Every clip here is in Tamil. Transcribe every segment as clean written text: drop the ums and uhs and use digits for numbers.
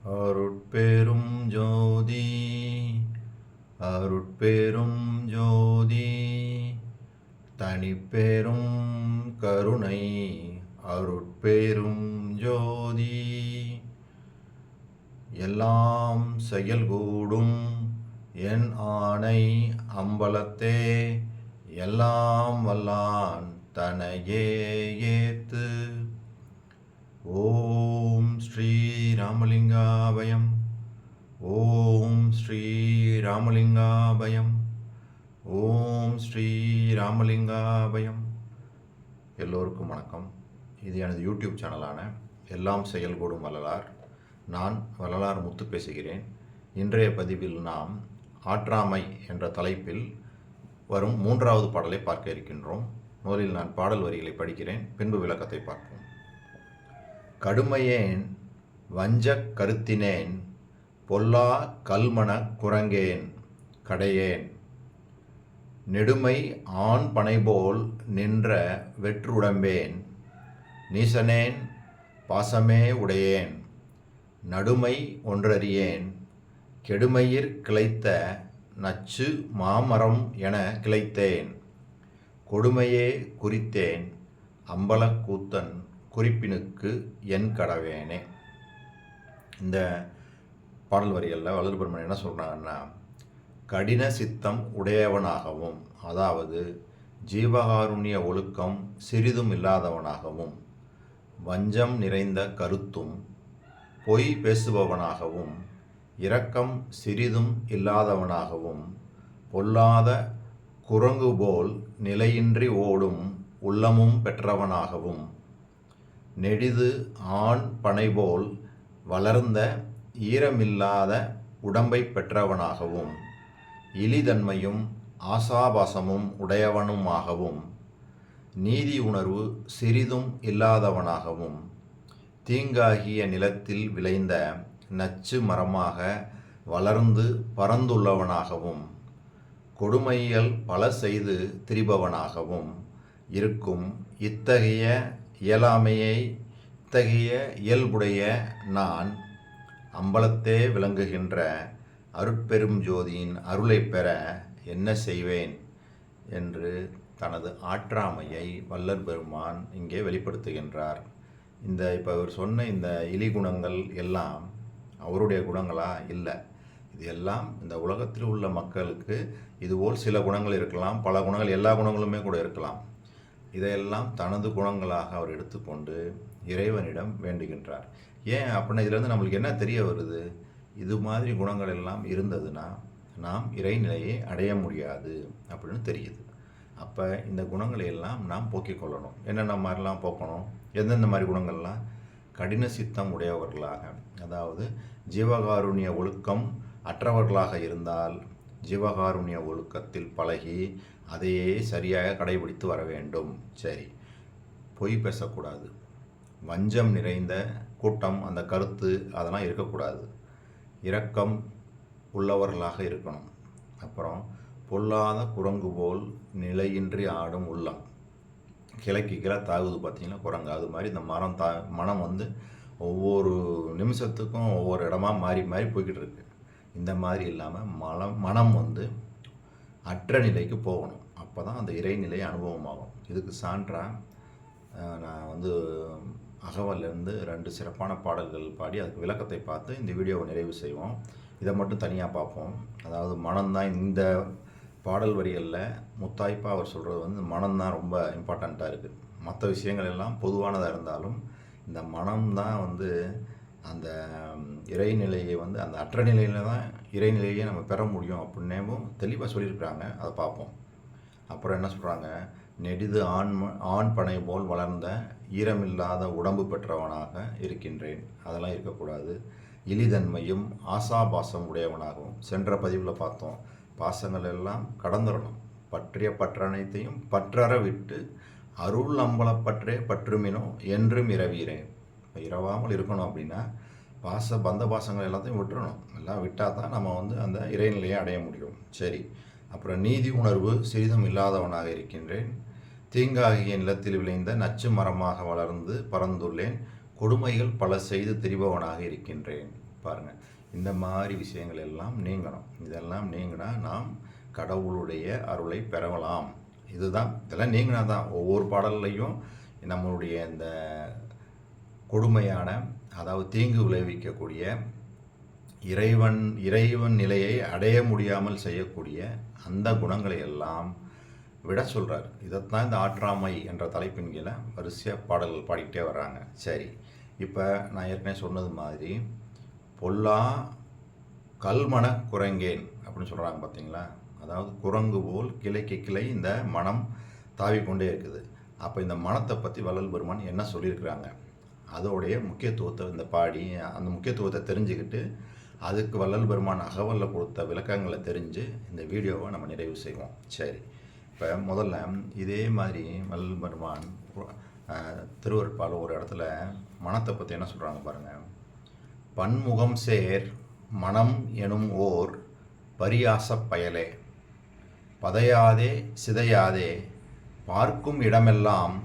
அருட்பெரும் ஜோதி அருட்பெரும் ஜோதி தனிப்பெரும் கருணை அருட்பெரும் ஜோதி எல்லாம் செயல்கூடும் என் ஆணை அம்பலத்தே எல்லாம் வல்லான் தனையே ஏத்து. ஓம் ஸ்ரீ ராமலிங்காபயம். ஓம் ஸ்ரீ ராமலிங்காபயம். ஓம் ஸ்ரீ ராமலிங்காபயம். எல்லோருக்கும் வணக்கம். இது எனது யூடியூப் சேனலான எல்லாம் செயல்கூடும் வள்ளலார். நான் வள்ளலார் முத்து பேசுகிறேன். இன்றைய பதிவில் நாம் ஆற்றாமை என்ற தலைப்பில் வரும் 3வது பாடலை பார்க்க இருக்கின்றோம். முதலில் நான் பாடல் வரிகளை படிக்கிறேன், பின்பு விளக்கத்தை பார்ப்போம். கடுமையேன் வஞ்சக் கருத்தினேன் பொல்லா கல்மணக் குரங்கேன் கடையேன் நெடுமை ஆண் பனைபோல் நின்ற வெற்றுடம்பேன் நீசனேன் பாசமே உடையேன் நடுமை ஒன்றறியேன் கெடுமையிற் கிளைத்த நச்சு மாமரம் என கிளைத்தேன் கொடுமையே குறித்தேன் அம்பலக் கூத்தன் குறிப்பினுக்கு என் கடவேனே. இந்த பாடல் வரிகளில் வள்ளல் பெருமான் என்ன சொல்கிறாங்கன்னா, கடின சித்தம் உடையவனாகவும், அதாவது ஜீவகாருண்ய ஒழுக்கம் சிறிதும் இல்லாதவனாகவும், வஞ்சம் நிறைந்த கருத்தும் பொய் பேசுபவனாகவும், இரக்கம் சிறிதும் இல்லாதவனாகவும், பொல்லாத குரங்கு போல் நிலையின்றி ஓடும் உள்ளமும் பெற்றவனாகவும், நெடிது ஆண் பனைபோல் வளர்ந்த ஈரமில்லாத உடம்பை பெற்றவனாகவும், இழிதன்மையும் ஆசாபாசமும் உடையவனுமாகவும், நீதி உணர்வு சிறிதும் இல்லாதவனாகவும், தீங்காகிய நிலத்தில் விளைந்த நச்சு மரமாக வளர்ந்து பறந்துள்ளவனாகவும், கொடுமைகள் பல செய்து திரிபவனாகவும் இருக்கும் இத்தகைய இயல்புடைய நான் அம்பலத்தே விளங்குகின்ற அருட்பெரும் ஜோதியின் அருளை பெற என்ன செய்வேன் என்று தனது ஆற்றாமையை வள்ளல் பெருமான் இங்கே வெளிப்படுத்துகின்றார். இப்போ அவர் சொன்ன இந்த இழிகுணங்கள் எல்லாம் அவருடைய குணங்களா? இல்லை. இது எல்லாம் இந்த உலகத்தில் உள்ள மக்களுக்கு இதுபோல் சில குணங்கள் இருக்கலாம், பல குணங்கள், எல்லா குணங்களுமே கூட இருக்கலாம். இதையெல்லாம் தனது குணங்களாக அவர் எடுத்துக்கொண்டு இறைவனிடம் வேண்டுகின்றார். ஏன் அப்படின்னா, இதிலேருந்து நம்மளுக்கு என்ன தெரிய வருது? இது மாதிரி குணங்கள் எல்லாம் இருந்ததுன்னா நாம் இறைநிலையை அடைய முடியாது அப்படின்னு தெரியுது. அப்போ இந்த குணங்களை எல்லாம் நாம் போக்கிக் கொள்ளணும். என்னென்ன மாதிரிலாம் போக்கணும்? எந்தெந்த மாதிரி குணங்கள்லாம்? கடின சித்தம் உடையவர்களாக, அதாவது ஜீவகாருண்ய ஒழுக்கம் அற்றவர்களாக இருந்தால் ஜீவகாருண்ய ஒழுக்கத்தில் பழகி அதையே சரியாக கடைபிடித்து வர வேண்டும். சரி, பொய் பேசக்கூடாது, வஞ்சம் நிறைந்த கூட்டம், அந்த கருத்து அதெல்லாம் இருக்கக்கூடாது, இரக்கம் உள்ளவர்களாக இருக்கணும். அப்புறம் பொல்லாத குரங்கு போல் நிலையின்றி ஆடும் உள்ளம், கிளைக்கு கீழே தாகுது பார்த்திங்கன்னா குரங்கு, அது மாதிரி இந்த மனம் ஒவ்வொரு நிமிஷத்துக்கும் ஒவ்வொரு இடமா மாறி மாறி போய்கிட்டு இருக்கு. இந்த மாதிரி இல்லாமல் மனம் அற்ற நிலைக்கு போகணும். அப்போ தான் அந்த இறைநிலை அனுபவமாகும். இதுக்கு சான்றாக நான் அகவல்லேருந்து 2 சிறப்பான பாடல்கள் பாடி அதுக்கு விளக்கத்தை பார்த்து இந்த வீடியோவை நிறைவு செய்வோம். இதை மட்டும் தனியாக பார்ப்போம். அதாவது மனம்தான் இந்த பாடல் வரிகளில் முத்தாய்ப்பாக அவர் சொல்கிறது மனம்தான் ரொம்ப இம்பார்ட்டண்ட்டாக இருக்குது. மற்ற விஷயங்கள் எல்லாம் பொதுவானதாக இருந்தாலும் இந்த மனம்தான் அந்த இறைநிலையை அந்த அற்ற நிலையில் தான் இறைநிலையை நம்ம பெற முடியும் அப்படின்னேவும் தெளிவாக சொல்லியிருக்கிறாங்க. அதை பார்ப்போம். அப்புறம் என்ன சொல்கிறாங்க? நெடிது ஆண் பனை போல் வளர்ந்த ஈரமில்லாத உடம்பு பெற்றவனாக இருக்கின்றேன். அதெல்லாம் இருக்கக்கூடாது. இழிதன்மையும் ஆசாபாசம் உடையவனாகவும், சென்ற பதிவில் பார்த்தோம், பாசங்கள் எல்லாம் கடந்துடணும். பற்றிய பற்றனைத்தையும் பற்றற விட்டு அருள் அம்பலப்பற்றே பற்றுமினோ என்றும் இரவீரேன். இரவாமல் இருக்கணும் அப்படின்னா பந்த பாசங்கள் எல்லாத்தையும் விட்டுறணும். எல்லாம் விட்டால் தான் நம்ம அந்த இறைநிலையை அடைய முடியும். சரி, அப்புறம் நீதி உணர்வு சிறிதும் இல்லாதவனாக இருக்கின்றேன். தீங்காகிய நிலத்தில் விளைந்த நச்சு மரமாக வளர்ந்து பறந்துள்ளேன். கொடுமைகள் பல செய்து திரிபவனாக இருக்கின்றேன். பாருங்கள், இந்த மாதிரி விஷயங்கள் எல்லாம் நீங்கணும். இதெல்லாம் நீங்கினா நாம் கடவுளுடைய அருளை பெறலாம். இதெல்லாம் நீங்கினா தான் ஒவ்வொரு பாடல்லையும் நம்மளுடைய இந்த கொடுமையான, அதாவது தீங்கு விளைவிக்கக்கூடிய இறைவன் நிலையை அடைய முடியாமல் செய்யக்கூடிய அந்த குணங்களை எல்லாம் விட சொல்கிறார். இதைத்தான் இந்த ஆற்றாமை என்ற தலைப்பின் கீழே வரிசையாக பாடல்கள் பாடிக்கிட்டே வர்றாங்க. சரி, இப்போ நான் ஏற்கனவே சொன்னது மாதிரி பொல்லா கல்மன குரங்கேன் அப்படின்னு சொல்கிறாங்க பார்த்தீங்களா. அதாவது குரங்கு போல் கிளைக்கு கிளை இந்த மனம் தாவிக்கொண்டே இருக்குது. அப்போ இந்த மனத்தை பற்றி வள்ளல் பெருமான் என்ன சொல்லியிருக்கிறாங்க, அதோடைய முக்கியத்துவத்தை இந்த பாடி அந்த முக்கியத்துவத்தை தெரிஞ்சுக்கிட்டு அதுக்கு வள்ளல் பெருமான் அகவலில் கொடுத்த விளக்கங்களை தெரிஞ்சு இந்த வீடியோவை நம்ம நிறைவு செய்வோம். சரி, இப்போ முதல்ல இதே மாதிரி வள்ளல் பெருமான் திருவருட்பால் ஒரு இடத்துல மனத்தை பற்றி என்ன சொல்கிறாங்க பாருங்கள். பன்முகம் சேர் மனம் எனும் ஓர் பரியாசப் பயலே, பதையாதே சிதையாதே பார்க்கும் இடமெல்லாம்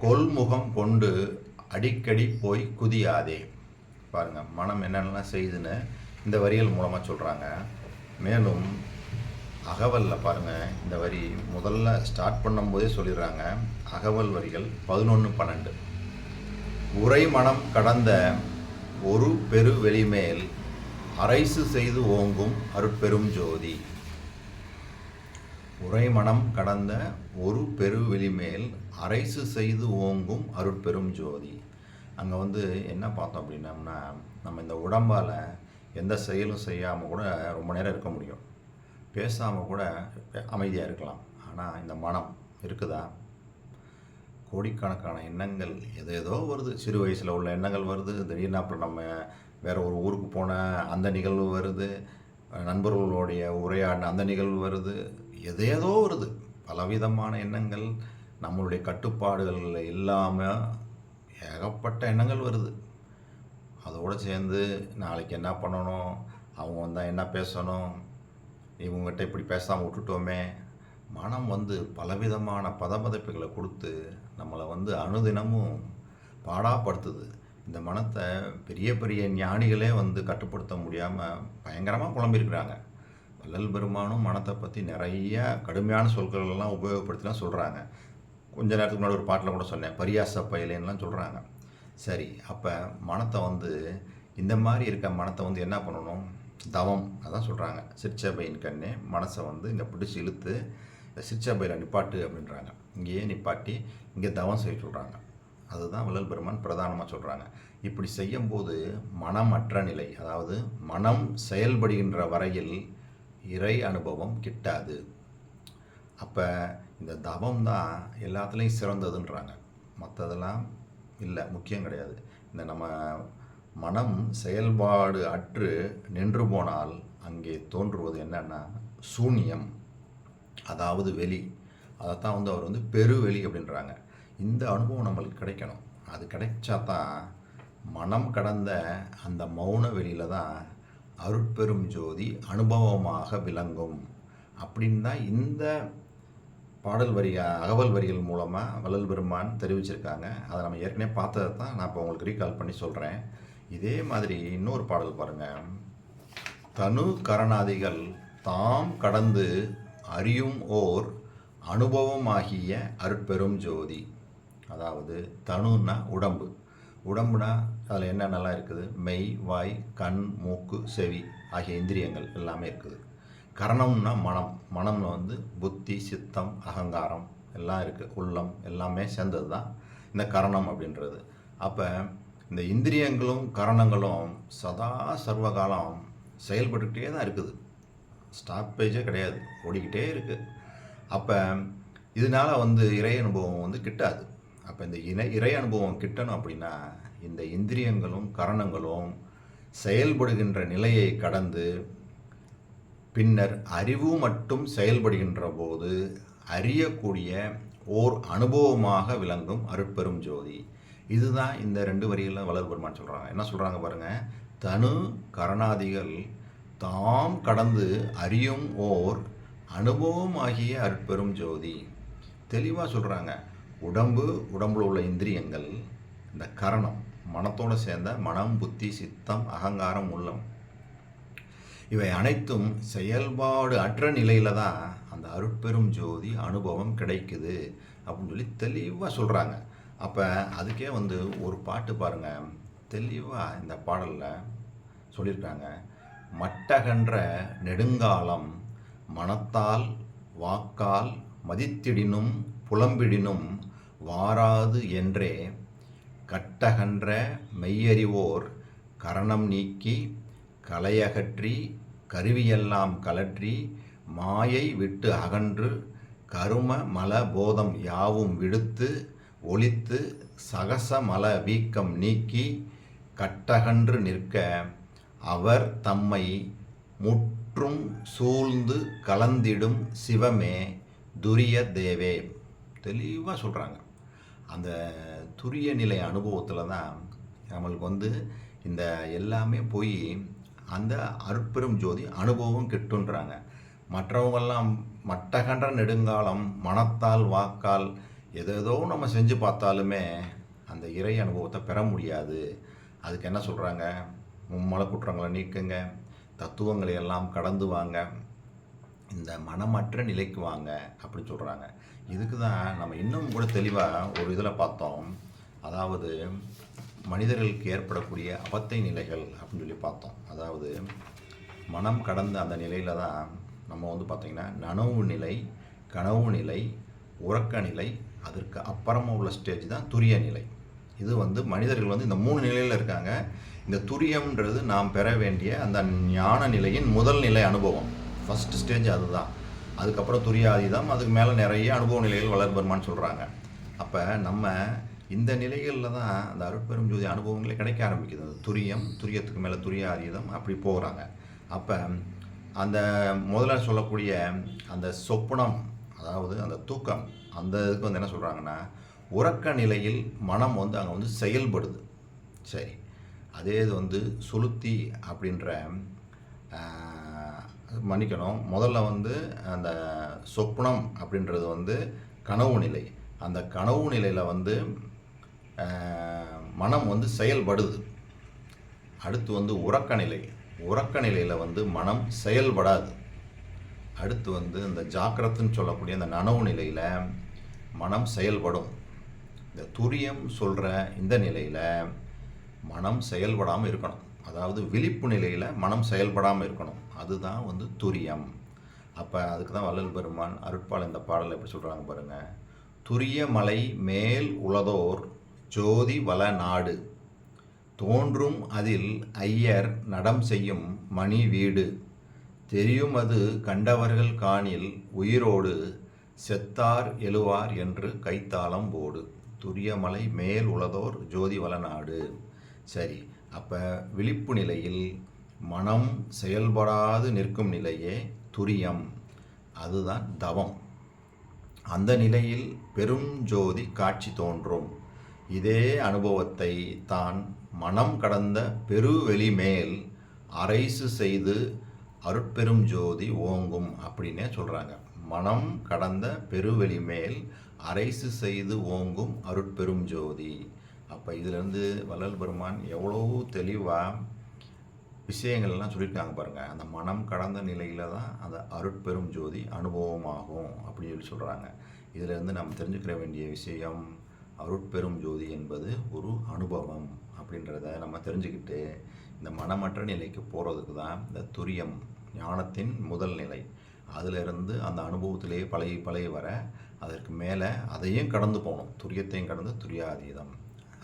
கொள்முகம் கொண்டு அடிக்கடி போய் குதியாதே. பாருங்கள், மனம் என்னென்னலாம் செய்யுதுன்னு இந்த வரிகள் மூலமாக சொல்கிறாங்க. மேலும் அகவலில் பாருங்கள், இந்த வரி முதல்ல ஸ்டார்ட் பண்ணும்போதே சொல்லிடுறாங்க. அகவல் வரிகள் 11-12. உரை மனம் கடந்த ஒரு பெரு வெளிமேல் அரைசு செய்து ஓங்கும் அருட்பெரும் ஜோதி. உரைமனம் கடந்த ஒரு பெரு வெளிமேல் அரைசு செய்து ஓங்கும் அருட்பெரும் ஜோதி. அங்கே என்ன பார்த்தோம் அப்படின்னம்னா, நம்ம இந்த உடம்பால் எந்த செயலும் செய்யாமல் கூட ரொம்ப நேரம் இருக்க முடியும், பேசாமல் கூட அமைதியாக இருக்கலாம். ஆனால் இந்த மனம் இருக்குதா, கோடிக்கணக்கான எண்ணங்கள் ஏதோ வருது. சிறு வயசில் உள்ள எண்ணங்கள் வருது, திடீர்னாப்பில் நம்ம வேறு ஒரு ஊருக்கு போன அந்த நிகழ்வு வருது, நண்பர்களுடைய உரையாடின அந்த நிகழ்வு வருது, ஏதேதோ வருது. பலவிதமான எண்ணங்கள் நம்மளுடைய கட்டுப்பாடுகள் இல்லாமல் ஏகப்பட்ட எண்ணங்கள் வருது. அதோடு சேர்ந்து நாளைக்கு என்ன பண்ணணும், அவங்க வந்தால் என்ன பேசணும், இவங்ககிட்ட இப்படி பேசாமல் விட்டுட்டோமே. மனம் பலவிதமான பதப்பதைப்புகளை கொடுத்து நம்மளை அனுதினமும் பாடாப்படுத்துது. இந்த மனத்தை பெரிய பெரிய ஞானிகளே கட்டுப்படுத்த முடியாமல் பயங்கரமாக புலம்பியிருக்கிறாங்க. வள்ளல் பெருமானும் மனத்தை பற்றி நிறைய கடுமையான சொற்களெல்லாம் உபயோகப்படுத்திலாம் சொல்கிறாங்க. கொஞ்ச நேரத்துக்கு முன்னாடி ஒரு பாட்டில் கூட சொன்னேன், பரியாச பயலேன்னுலாம் சொல்கிறாங்க. சரி, அப்போ மனத்தை இந்த மாதிரி இருக்க மனத்தை என்ன பண்ணணும், தவம். அதான் சொல்கிறாங்க, சிற்சபையின் கண்ணே மனசை இங்கே பிடிச்சி இழுத்து சிற்சபையில் நிப்பாட்டு அப்படின்றாங்க. இங்கேயே நிப்பாட்டி இங்கே தவம் செய்ய சொல்கிறாங்க. அதுதான் வள்ளல் பெருமான் பிரதானமாக சொல்கிறாங்க. இப்படி செய்யும்போது மனமற்ற நிலை, அதாவது மனம் செயல்படுகின்ற வரையில் இறை அனுபவம் கிட்டாது. அப்போ இந்த தவம் தான் எல்லாத்துலேயும் சிறந்ததுன்றாங்க. மற்றதெல்லாம் இல்லை, முக்கியம் கிடையாது. இந்த நம்ம மனம் செயல்பாடு அற்று நின்று போனால் அங்கே தோன்றுவது என்னன்னா சூன்யம், அதாவது வெளி. அதைத்தான் அவர் பெருவெளி அப்படின்றாங்க. இந்த அனுபவம் நம்மளுக்கு கிடைக்கணும். அது கிடைச்சா தான் மனம் கடந்த அந்த மௌன வெளியில் தான் அருட்பெரும் ஜோதி அனுபவமாக விளங்கும் அப்படின்னு தான் இந்த பாடல் அகவல் வரிகள் மூலமாக வள்ளல் பெருமான் தெரிவிச்சிருக்காங்க. அதை நம்ம ஏற்கனவே பார்த்ததை தான் நான் இப்போ உங்களுக்கு ரீகால் பண்ணி சொல்கிறேன். இதே மாதிரி இன்னொரு பாடல் பாருங்கள். தனு கரணாதிகள் தாம் கடந்து அறியும் ஓர் அனுபவமாகிய அருட்பெரும் ஜோதி. அதாவது தனுன்னா உடம்புனா அதில் என்னென்னலாம் இருக்குது, மெய், வாய், கண், மூக்கு, செவி ஆகிய இந்திரியங்கள் எல்லாமே இருக்குது. கரணம்னா மனம்ல புத்தி, சித்தம், அகங்காரம் எல்லாம் இருக்குது, உள்ளம் எல்லாமே சேர்ந்தது தான் இந்த கரணம் அப்படின்றது. அப்போ இந்த இந்திரியங்களும் கரணங்களும் சதா சர்வகாலம் செயல்பட்டுக்கிட்டே தான் இருக்குது, ஸ்டாப்பேஜே கிடையாது, ஓடிக்கிட்டே இருக்குது. அப்போ இதனால் இறை அனுபவம் கிட்டாது. அப்போ இந்த இறை அனுபவம் கிட்டணும் அப்படின்னா இந்த இந்திரியங்களும் கரணங்களும் செயல்படுகின்ற நிலையை கடந்து பின்னர் அறிவு மட்டும் செயல்படுகின்ற போது அறியக்கூடிய ஓர் அனுபவமாக விளங்கும் அருட்பெரும் ஜோதி. இதுதான் இந்த 2 வரிகளில் வள்ளல் பெருமான் சொல்கிறாங்க. என்ன சொல்கிறாங்க பாருங்கள். தனு கரணாதிகள் தாம் கடந்து அறியும் ஓர் அனுபவமாகிய அருட்பெரும் ஜோதி. தெளிவாக சொல்கிறாங்க. உடம்புல உள்ள இந்திரியங்கள், இந்த கரணம் மனத்தோடு சேர்ந்த மனம், புத்தி, சித்தம், அகங்காரம், உள்ளம், இவை அனைத்தும் செயல்பாடு அற்ற நிலையில் தான் அந்த அருட்பெரும் ஜோதி அனுபவம் கிடைக்குது அப்படின்னு சொல்லி தெளிவாக சொல்கிறாங்க. அப்போ அதுக்கே ஒரு பாட்டு பாருங்கள், தெளிவாக இந்த பாடலில் சொல்லியிருக்காங்க. மட்டகன்ற நெடுங்காலம் மனத்தால் வாக்கால் மதித்திடினும் புலம்பிடினும் வாராது என்றே கட்டகன்ற மெய்யறிவோர் கரணம் நீக்கி கலையகற்றி கருவியெல்லாம் கலற்றி மாயை விட்டு அகன்று கரும மல போதம் யாவும் விடுத்து ஒளித்து சகச மல வீக்கம் நீக்கி கட்டகன்று நிற்க அவர் தம்மை முற்றும் சூழ்ந்து கலந்திடும் சிவமே துரிய தேவே. தெளிவாக சொல்கிறாங்க. அந்த துரிய நிலை அனுபவத்தில் தான் நம்மளுக்கு இந்த எல்லாமே போய் அந்த அருட்பெரும் ஜோதி அனுபவம் கிட்டுன்றாங்க. மற்றவங்கெல்லாம் மட்டகன்ற நெடுங்காலம் மனத்தால் வாக்கால் ஏதேதோ நம்ம செஞ்சு பார்த்தாலுமே அந்த இறை அனுபவத்தை பெற முடியாது. அதுக்கு என்ன சொல்கிறாங்க? மும்மல குற்றங்களை நீக்குங்க, தத்துவங்களை எல்லாம் கடந்து வாங்க, இந்த மனமற்ற நிலைக்கு வாங்க அப்படின்னு சொல்கிறாங்க. இதுக்கு தான் நம்ம இன்னும் கூட தெளிவாக ஒரு இதில் பார்த்தோம். அதாவது மனிதர்களுக்கு ஏற்படக்கூடிய அவத்தை நிலைகள் அப்படின்னு சொல்லி பார்த்தோம். அதாவது மனம் கடந்த அந்த நிலையில் தான் நம்ம பார்த்திங்கன்னா நனவு நிலை, கனவு நிலை, உறக்க நிலை, அதற்கு அப்புறமா உள்ள ஸ்டேஜ் தான் துரிய நிலை. இது மனிதர்கள் இந்த 3 நிலையில் இருக்காங்க. இந்த துரியம்ன்றது நாம் பெற வேண்டிய அந்த ஞான நிலையின் முதல் நிலை அனுபவம், ஃபஸ்ட் ஸ்டேஜ் அதுதான். அதுக்கப்புறம் துரியாதீதம், அதுக்கு மேலே நிறைய அனுபவ நிலைகள் வளர்பெருமான்னு சொல்கிறாங்க. அப்போ நம்ம இந்த நிலைகளில் தான் அந்த அருட்பெரும் ஜோதி அனுபவங்களே கிடைக்க ஆரம்பிக்குது. அந்த துரியம், துரியத்துக்கு மேலே துரியாதீதம் அப்படி போகிறாங்க. அப்போ அந்த முதல்ல சொல்லக்கூடிய அந்த சொப்பனம், அதாவது அந்த தூக்கம், அந்த இதுக்கு என்ன சொல்கிறாங்கன்னா உறக்க நிலையில் மனம் அங்கே செயல்படுது. சரி, அதே இது சுளுத்தி அப்படின்ற மன்னிக்கணும், முதல்ல அந்த சொப்பனம் அப்படின்றது கனவு நிலை. அந்த கனவு நிலையில் மனம் செயல்படுது. அடுத்து உறக்க நிலை, உறக்க நிலையில் மனம் செயல்படாது. அடுத்து இந்த ஜாக்கிரத்துன்னு சொல்லக்கூடிய அந்த நனவு நிலையில் மனம் செயல்படும். இந்த துரியம் சொல்கிற இந்த நிலையில் மனம் செயல்படாமல் இருக்கணும். அதாவது விழிப்பு நிலையில் மனம் செயல்படாமல் இருக்கணும். அதுதான் துரியம். அப்போ அதுக்கு தான் வள்ளல் பெருமான் அருட்பால் இந்த பாடலை எப்படி சொல்கிறாங்க பாருங்கள். துரிய மலை மேல் உளதோர் ஜோதி வள நாடு தோன்றும் அதில் ஐயர் நடம் செய்யும் மணி வீடு தெரியும் அது கண்டவர்கள் காணில் உயிரோடு செத்தார் எழுவார் என்று கைத்தாளம் போடு. துரியமலை மேல் உளதோர் ஜோதி வளநாடு. சரி, அப்போ விழிப்பு நிலையில் மனம் செயல்படாது நிற்கும் நிலையே துரியம், அதுதான் தவம். அந்த நிலையில் பெரும் ஜோதி காட்சி தோன்றும். இதே அனுபவத்தை தான் மனம் கடந்த பெருவெளி மேல் அரைசு செய்து அருட்பெரும் ஜோதி ஓங்கும் அப்படின்னே சொல்கிறாங்க. மனம் கடந்த பெருவெளி மேல் அரைசு செய்து ஓங்கும் அருட்பெரும் ஜோதி. அப்போ இதிலேருந்து வள்ளல் பெருமான் எவ்வளோ தெளிவாக விஷயங்கள்லாம் சொல்லியிருக்காங்க பாருங்கள். அந்த மனம் கடந்த நிலையில் தான் அந்த அருட்பெரும் ஜோதி அனுபவமாகும் அப்படின்னு சொல்லி சொல்கிறாங்க. இதிலேருந்து நம்ம தெரிஞ்சுக்கிற வேண்டிய விஷயம், அருட்பெரும் ஜோதி என்பது ஒரு அனுபவம் அப்படின்றத நம்ம தெரிஞ்சுக்கிட்டு இந்த மனமற்ற நிலைக்கு போகிறதுக்கு தான் இந்த துரியம், ஞானத்தின் முதல் நிலை. அதிலிருந்து அந்த அனுபவத்திலேயே பழகி வர அதற்கு மேலே அதையும் கடந்து போகணும். துரியத்தையும் கடந்து துரியாதீதம்,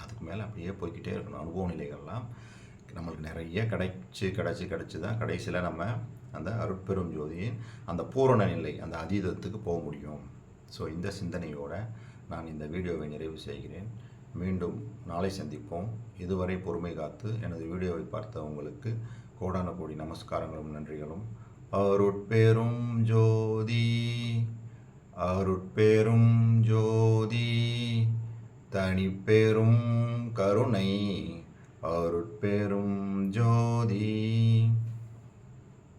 அதுக்கு மேலே அப்படியே போய்கிட்டே இருக்கணும். அனுபவ நிலைகள்லாம் நம்மளுக்கு நிறைய கிடச்சி தான் கடைசியில் நம்ம அந்த அருட்பெரும் ஜோதியின் அந்த பூரண நிலை, அந்த அதீதத்துக்கு போக முடியும். ஸோ இந்த சிந்தனையோடு நான் இந்த வீடியோவை நிறைவு செய்கிறேன். மீண்டும் நாளை சந்திப்போம். இதுவரை பொறுமை காத்து எனது வீடியோவை பார்த்த உங்களுக்கு கோடான கோடி நமஸ்காரங்களும் நன்றிகளும். அருட்பெரும் ஜோதி, அருட்பெரும் ஜோதி, தனிப்பெரும் கருணை, அருட்பெரும் ஜோதி.